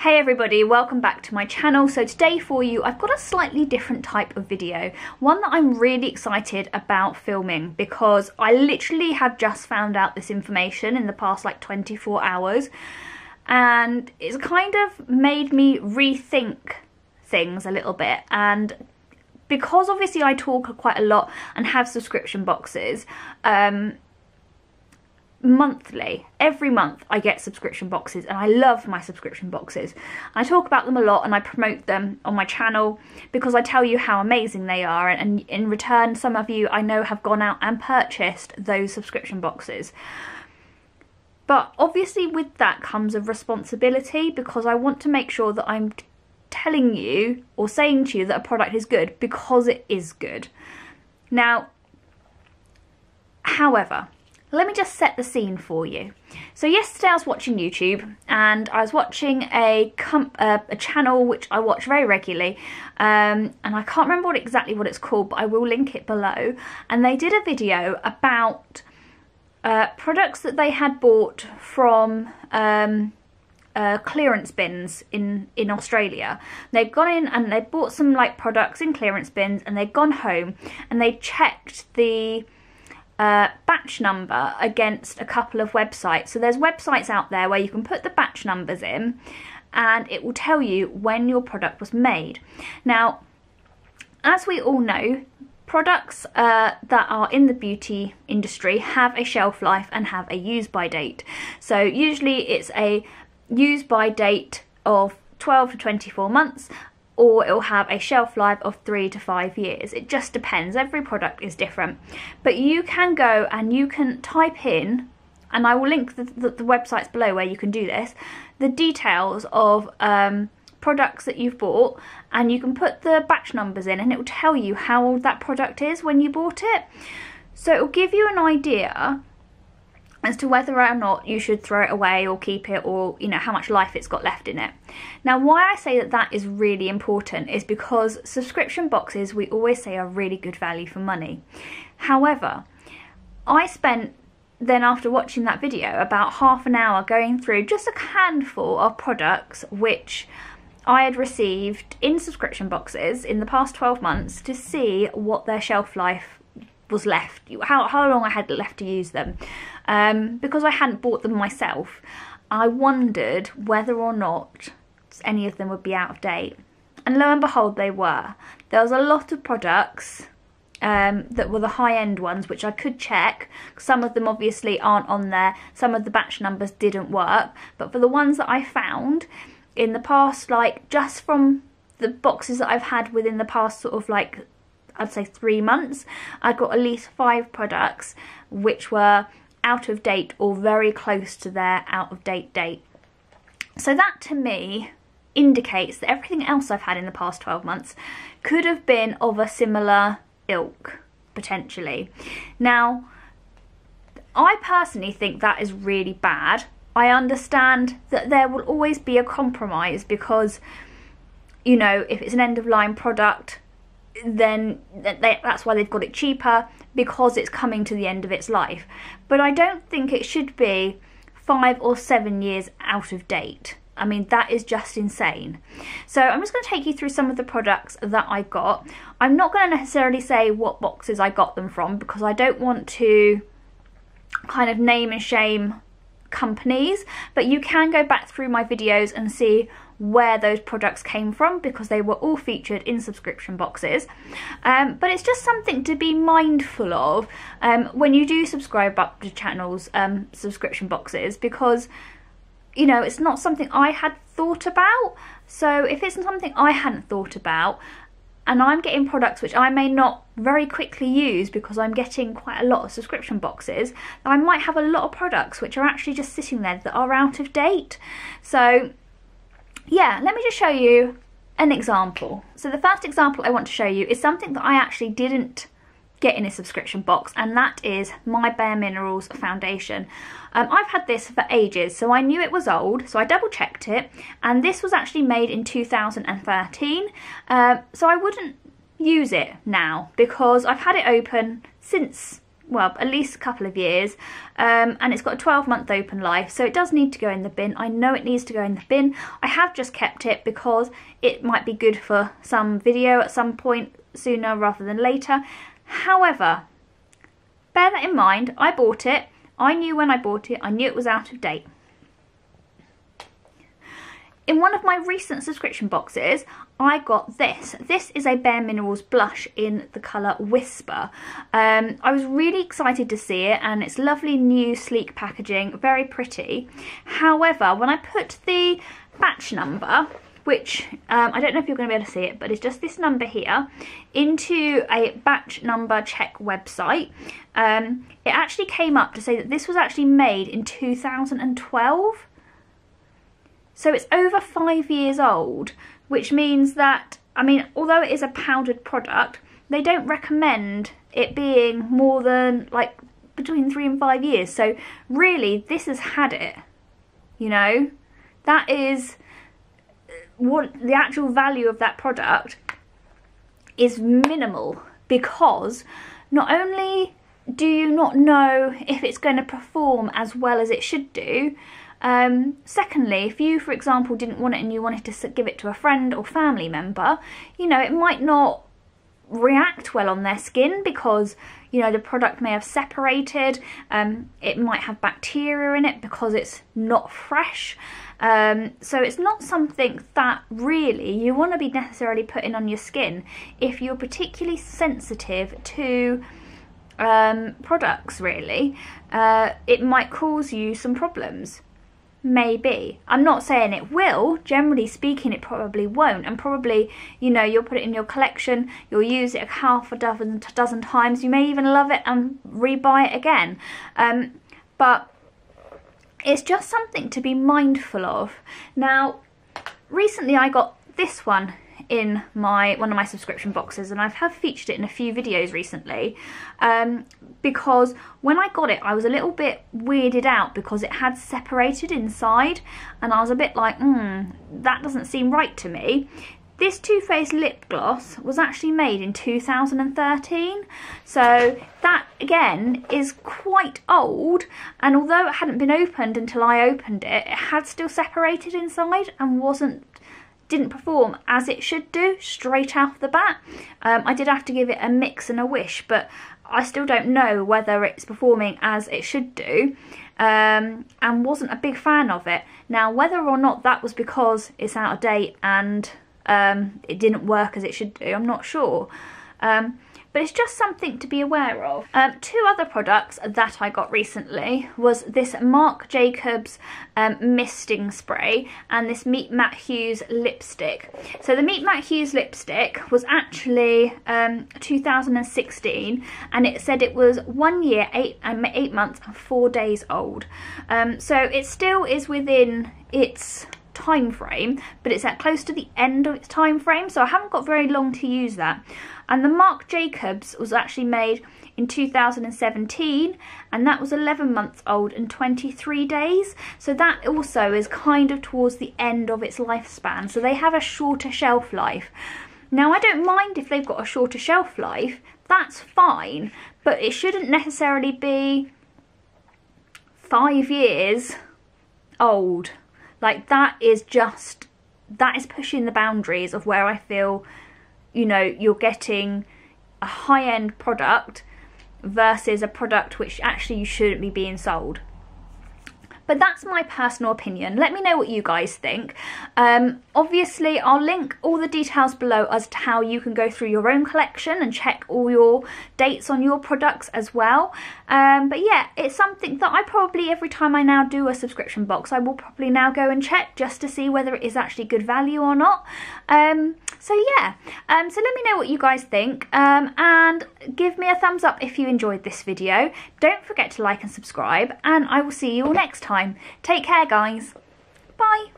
Hey everybody, welcome back to my channel. So today for you, I've got a slightly different type of video. One that I'm really excited about filming because I literally have just found out this information in the past like 24 hours. And it's kind of made me rethink things a little bit. And because obviously I talk quite a lot and have subscription boxes, monthly, every month I get subscription boxes and I love my subscription boxes. I talk about them a lot and I promote them on my channel because I tell you how amazing they are, and in return some of you I know have gone out and purchased those subscription boxes. But obviously with that comes a responsibility, because I want to make sure that I'm telling you or saying to you that a product is good because it is good. Now, however, let me just set the scene for you. So yesterday I was watching YouTube and I was watching a channel which I watch very regularly, and I can't remember exactly what it's called, but I will link it below. And they did a video about products that they had bought from clearance bins in Australia. They'd gone in and they bought some like products in clearance bins, and they'd gone home and they checked the batch number against a couple of websites. So there's websites out there where you can put the batch numbers in and it will tell you when your product was made. Now, as we all know, products that are in the beauty industry have a shelf life and have a use by date. So usually it's a use by date of 12 to 24 months, or it'll have a shelf life of 3 to 5 years. It just depends. Every product is different. But you can go and you can type in, and I will link the websites below where you can do this, the details of products that you've bought, and you can put the batch numbers in and it will tell you how old that product is when you bought it. So it will give you an idea as to whether or not you should throw it away or keep it, or you know how much life it's got left in it. Now, why I say that that is really important is because subscription boxes, we always say, are really good value for money. However, I spent then, after watching that video, about half an hour going through just a handful of products which I had received in subscription boxes in the past 12 months to see what their shelf life was left, how long I had left to use them. Because I hadn't bought them myself, I wondered whether or not any of them would be out of date. And lo and behold, they were. There was a lot of products that were the high-end ones, which I could check. Some of them obviously aren't on there. Some of the batch numbers didn't work. But for the ones that I found in the past, like just from the boxes that I've had within the past sort of like, I'd say 3 months, I got at least 5 products which were out of date or very close to their out of date date. So that to me indicates that everything else I've had in the past 12 months could have been of a similar ilk, potentially. Now, I personally think that is really bad. I understand that there will always be a compromise because, you know, if it's an end-of-line product, then that's why they've got it cheaper, because it's coming to the end of its life. But I don't think it should be 5 or 7 years out of date. I mean, that is just insane. So I'm just going to take you through some of the products that I got. I'm not going to necessarily say what boxes I got them from, because I don't want to kind of name and shame companies, but you can go back through my videos and see where those products came from, because they were all featured in subscription boxes. But it's just something to be mindful of when you do subscribe up to channels, subscription boxes, because you know, it's not something I had thought about. So if it's something I hadn't thought about, and I'm getting products which I may not very quickly use because I'm getting quite a lot of subscription boxes, I might have a lot of products which are actually just sitting there that are out of date. So yeah, let me just show you an example. So the first example I want to show you is something that I actually didn't get in a subscription box, and that is my Bare Minerals foundation. I've had this for ages, so I knew it was old, so I double checked it, and this was actually made in 2013, so I wouldn't use it now because I've had it open since well, at least a couple of years, and it's got a 12-month open life, so it does need to go in the bin. I know it needs to go in the bin. I have just kept it because it might be good for some video at some point sooner rather than later. However, bear that in mind, I bought it. I knew when I bought it, I knew it was out of date. In one of my recent subscription boxes, I got this. This is a Bare Minerals blush in the colour Whisper. I was really excited to see it, and it's lovely, new, sleek packaging, very pretty. However, when I put the batch number, which I don't know if you're going to be able to see it, but it's just this number here, into a batch number check website, it actually came up to say that this was actually made in 2012. So it's over 5 years old, which means that, I mean, although it is a powdered product, they don't recommend it being more than like between 3 and 5 years. So really, this has had it, you know. That is what the actual value of that product is, minimal, because not only do you not know if it's going to perform as well as it should do, secondly, if you, for example, didn't want it and you wanted to give it to a friend or family member, you know, it might not react well on their skin because, you know, the product may have separated, it might have bacteria in it because it's not fresh. So it's not something that really you want to be necessarily putting on your skin if you're particularly sensitive to products, really. It might cause you some problems. Maybe. I'm not saying it will. Generally speaking, it probably won't. And probably, you know, you'll put it in your collection, you'll use it half a dozen times. You may even love it and rebuy it again. But it's just something to be mindful of. Now, recently I got this one in one of my subscription boxes, and I have featured it in a few videos recently, because when I got it I was a little bit weirded out because it had separated inside, and I was a bit like, that doesn't seem right to me. This Too Faced lip gloss was actually made in 2013, so that again is quite old, and although it hadn't been opened until I opened it, it had still separated inside and didn't perform as it should do straight off the bat. I did have to give it a mix and a wish, but I still don't know whether it's performing as it should do, and wasn't a big fan of it. Now, whether or not that was because it's out of date and it didn't work as it should do, I'm not sure. But it's just something to be aware of. Two other products that I got recently was this Marc Jacobs misting spray and this Meet Matte Hues lipstick. So the Meet Matte Hues lipstick was actually 2016, and it said it was 1 year, 8 months and 4 days old. So it still is within its time frame, but it's at close to the end of its time frame, so I haven't got very long to use that. And the Marc Jacobs was actually made in 2017, and that was 11 months old and 23 days, so that also is kind of towards the end of its lifespan, so they have a shorter shelf life. Now, I don't mind if they've got a shorter shelf life, that's fine, but it shouldn't necessarily be 5 years old. Like, that is pushing the boundaries of where I feel, you know, you're getting a high-end product versus a product which actually you shouldn't be being sold. But that's my personal opinion. Let me know what you guys think. Obviously, I'll link all the details below as to how you can go through your own collection and check all your dates on your products as well. But yeah, it's something that I probably, every time I now do a subscription box, I will probably now go and check just to see whether it is actually good value or not. So yeah, so let me know what you guys think, and give me a thumbs up if you enjoyed this video. Don't forget to like and subscribe, and I will see you all next time. Take care, guys. Bye.